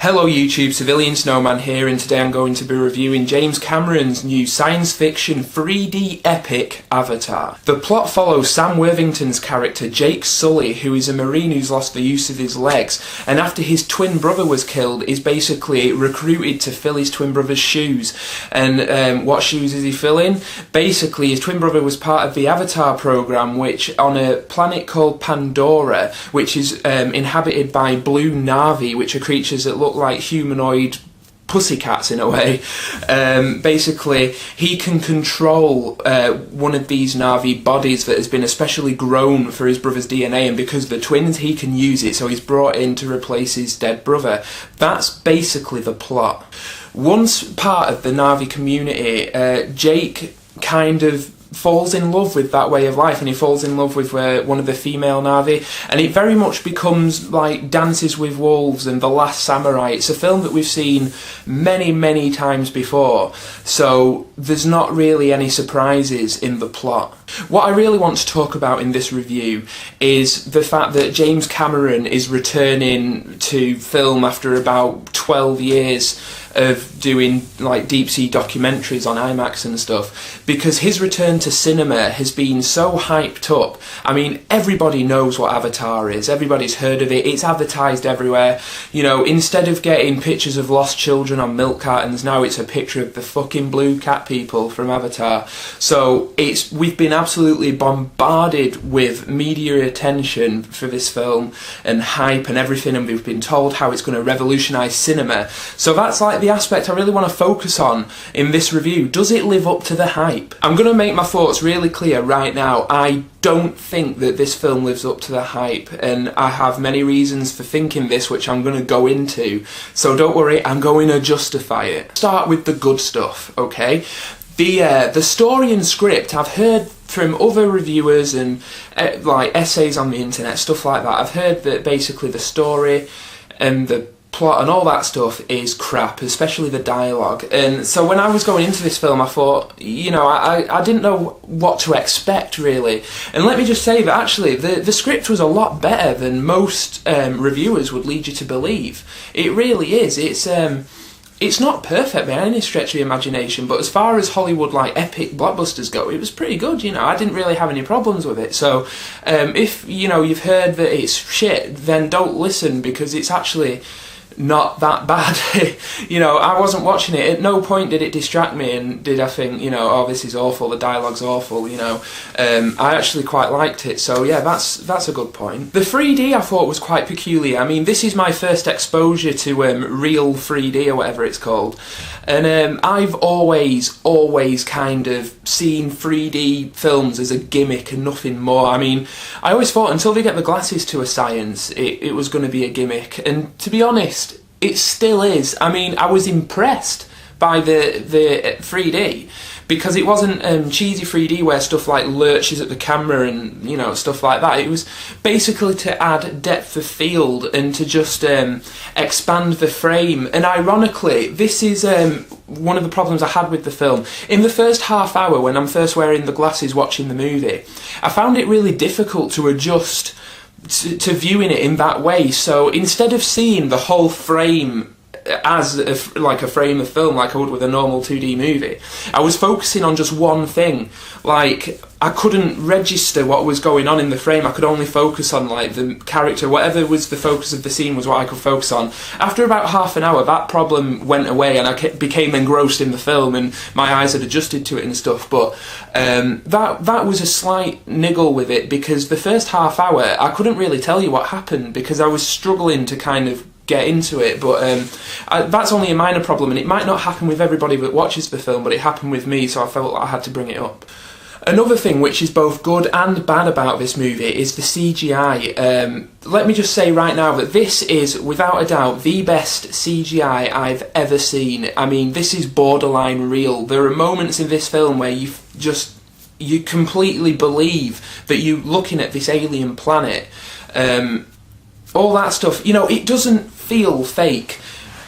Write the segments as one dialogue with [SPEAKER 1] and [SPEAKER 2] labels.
[SPEAKER 1] Hello YouTube, CivilianSnowman here, and today I'm going to be reviewing James Cameron's new science fiction 3D epic Avatar. The plot follows Sam Worthington's character Jake Sully, who is a marine who's lost the use of his legs, and after his twin brother was killed is basically recruited to fill his twin brother's shoes. And what shoes is he filling? Basically his twin brother was part of the Avatar program, which on a planet called Pandora, which is inhabited by blue Na'vi, which are creatures that look like humanoid pussycats in a way. Basically, he can control one of these Na'vi bodies that has been especially grown for his brother's DNA, and because they're twins, he can use it, so he's brought in to replace his dead brother. That's basically the plot. Once part of the Na'vi community, Jake kind of falls in love with that way of life, and he falls in love with one of the female Na'vi, and it very much becomes like Dances with Wolves and The Last Samurai. It's a film that we've seen many times before, so there's not really any surprises in the plot. What I really want to talk about in this review is the fact that James Cameron is returning to film after about 12 years of doing like deep sea documentaries on IMAX and stuff, because his return to cinema has been so hyped up. I mean, everybody knows what Avatar is, everybody's heard of it, it's advertised everywhere. You know, instead of getting pictures of lost children on milk cartons, now it's a picture of the fucking blue cat people from Avatar. So we've been absolutely bombarded with media attention for this film and hype and everything, and we've been told how it's going to revolutionise cinema. So that's like the aspect I really want to focus on in this review. Does it live up to the hype? I'm going to make my thoughts really clear right now. I don't think that this film lives up to the hype, and I have many reasons for thinking this, which I'm going to go into, so don't worry, I'm going to justify it. Start with the good stuff, okay? The story and script, I've heard from other reviewers and like essays on the internet, stuff like that, I've heard that basically the story and the plot and all that stuff is crap, especially the dialogue. And so when I was going into this film, I thought, you know, I didn't know what to expect really. And let me just say that actually the script was a lot better than most reviewers would lead you to believe. It really is. It's not perfect by any stretch of the imagination, but as far as Hollywood like epic blockbusters go, it was pretty good, you know. I didn't really have any problems with it. So if, you know, you've heard that it's shit, then don't listen, because it's actually not that bad. You know, I wasn't watching it, at no point did it distract me and did I think, you know, oh, this is awful, the dialogue's awful, you know. I actually quite liked it, so yeah, that's a good point. The 3D I thought was quite peculiar. I mean, this is my first exposure to real 3D or whatever it's called, and I've always kind of seen 3D films as a gimmick and nothing more. I mean, I always thought until they get the glasses to a science, it was going to be a gimmick, and to be honest, it still is. I mean, I was impressed by the 3D, because it wasn't cheesy 3D where stuff like lurches at the camera and, you know, stuff like that. It was basically to add depth of field and to just expand the frame. And ironically, this is one of the problems I had with the film. In the first half hour, when I'm first wearing the glasses watching the movie, I found it really difficult to adjust to viewing it in that way. So instead of seeing the whole frame as like a frame of film like I would with a normal 2D movie, I was focusing on just one thing. Like, I couldn't register what was going on in the frame. I could only focus on like the character. Whatever was the focus of the scene was what I could focus on. After about half an hour, that problem went away and I became engrossed in the film and my eyes had adjusted to it and stuff. But that was a slight niggle with it, because the first half hour I couldn't really tell you what happened because I was struggling to kind of get into it. But that's only a minor problem, and it might not happen with everybody that watches the film, but it happened with me, so I felt like I had to bring it up. Another thing which is both good and bad about this movie is the CGI. Let me just say right now that this is, without a doubt, the best CGI I've ever seen. I mean, this is borderline real. There are moments in this film where you completely believe that you're looking at this alien planet. All that stuff, you know, it doesn't feel fake.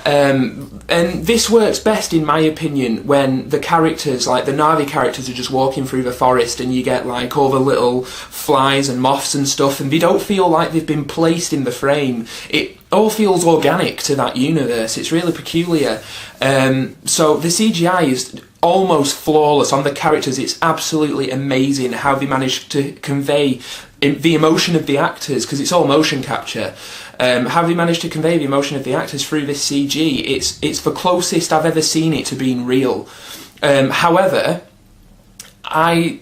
[SPEAKER 1] And this works best, in my opinion, when the characters, like the Na'vi characters, are just walking through the forest and you get like all the little flies and moths and stuff, and they don't feel like they've been placed in the frame. It all feels organic to that universe. It's really peculiar. So the CGI is almost flawless on the characters. It's absolutely amazing how they managed to convey the emotion of the actors, because it's all motion capture. How they managed to convey the emotion of the actors through this CG, it's the closest I've ever seen it to being real. However, I'm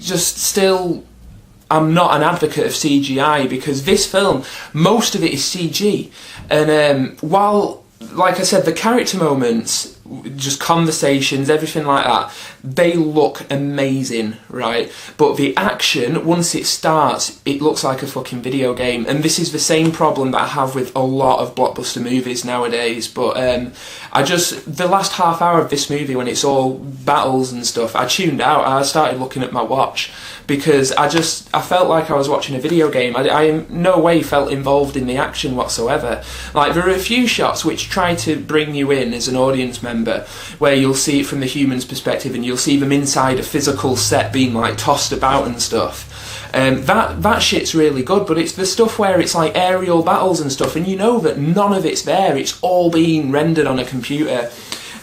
[SPEAKER 1] not an advocate of CGI, because this film, most of it is CG, and while, like I said, the character moments, just conversations, everything like that, they look amazing, right? But the action, once it starts, it looks like a fucking video game, and this is the same problem that I have with a lot of blockbuster movies nowadays. But the last half hour of this movie, when it's all battles and stuff, I tuned out. I started looking at my watch, because I felt like I was watching a video game. I in no way felt involved in the action whatsoever. Like, there are a few shots which try to bring you in as an audience member, where you'll see it from the human's perspective, and you'll see them inside a physical set being like tossed about and stuff. That shit's really good, but it's the stuff where it's like aerial battles and stuff, and you know that none of it's there. It's all being rendered on a computer.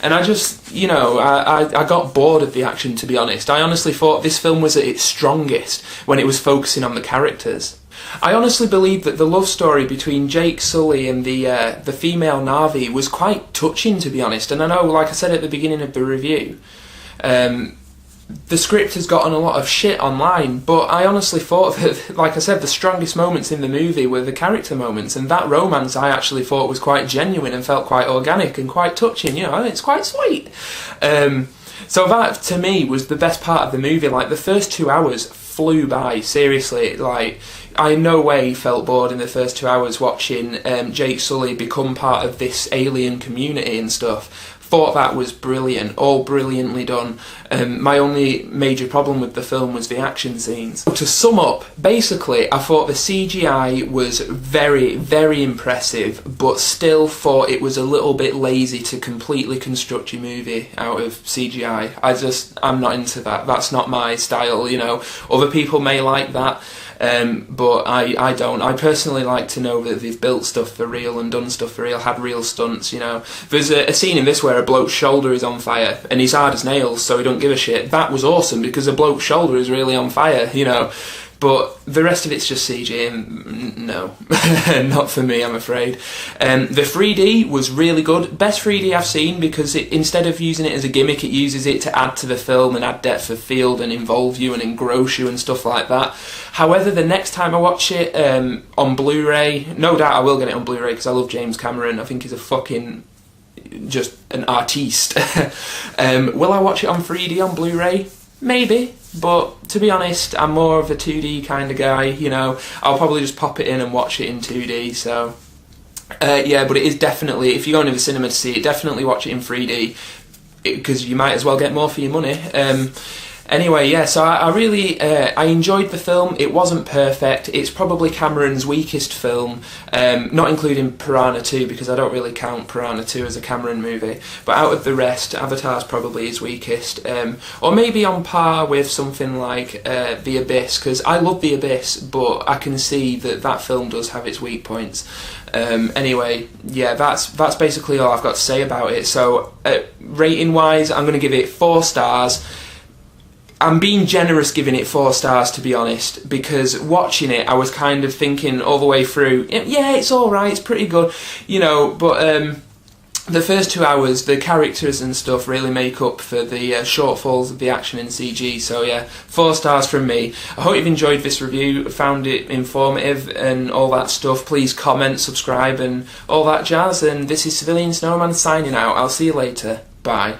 [SPEAKER 1] And I just, I got bored of the action, to be honest. I honestly thought this film was at its strongest when it was focusing on the characters. I honestly believe that the love story between Jake Sully and the female Na'vi was quite touching, to be honest. And I know, like I said at the beginning of the review, the script has gotten a lot of shit online, but I honestly thought that, like I said, the strongest moments in the movie were the character moments, and that romance I actually thought was quite genuine and felt quite organic and quite touching. It's quite sweet. So that, to me, was the best part of the movie. Like, the first 2 hours flew by, seriously. Like, I in no way felt bored in the first 2 hours watching Jake Sully become part of this alien community and stuff. Thought that was brilliant, all brilliantly done. My only major problem with the film was the action scenes. To sum up, basically, I thought the CGI was very, very impressive, but still thought it was a little bit lazy to completely construct your movie out of CGI. I'm not into that. That's not my style, Other people may like that. But I don't. I personally like to know that they've built stuff for real and done stuff for real, had real stunts, There's a scene in this where a bloke's shoulder is on fire and he's hard as nails, so he don't give a shit. That was awesome, because a bloke's shoulder is really on fire, But the rest of it's just CG, and no, not for me, I'm afraid. The 3D was really good. Best 3D I've seen, because instead of using it as a gimmick, it uses it to add to the film and add depth of field and involve you and engross you and stuff like that. However, the next time I watch it on Blu-ray, no doubt I will get it on Blu-ray, because I love James Cameron. I think he's a fucking... just an artiste. Will I watch it on 3D on Blu-ray? Maybe, but to be honest, I'm more of a 2D kind of guy, I'll probably just pop it in and watch it in 2D, so... yeah, but it is definitely, if you're going to the cinema to see it, definitely watch it in 3D, because you might as well get more for your money. Anyway, yeah, so I really I enjoyed the film. It wasn't perfect. It's probably Cameron's weakest film, not including Piranha 2, because I don't really count Piranha 2 as a Cameron movie. But out of the rest, Avatar's probably his weakest. Or maybe on par with something like The Abyss, because I love The Abyss, but I can see that film does have its weak points. Anyway, yeah, that's basically all I've got to say about it. So, rating-wise, I'm going to give it 4 stars. I'm being generous giving it 4 stars, to be honest, because watching it, I was kind of thinking all the way through, yeah, it's alright, it's pretty good, but the first 2 hours, the characters and stuff really make up for the shortfalls of the action in CG, so yeah, 4 stars from me. I hope you've enjoyed this review, found it informative and all that stuff. Please comment, subscribe and all that jazz, and this is CivilianSnowman signing out. I'll see you later. Bye.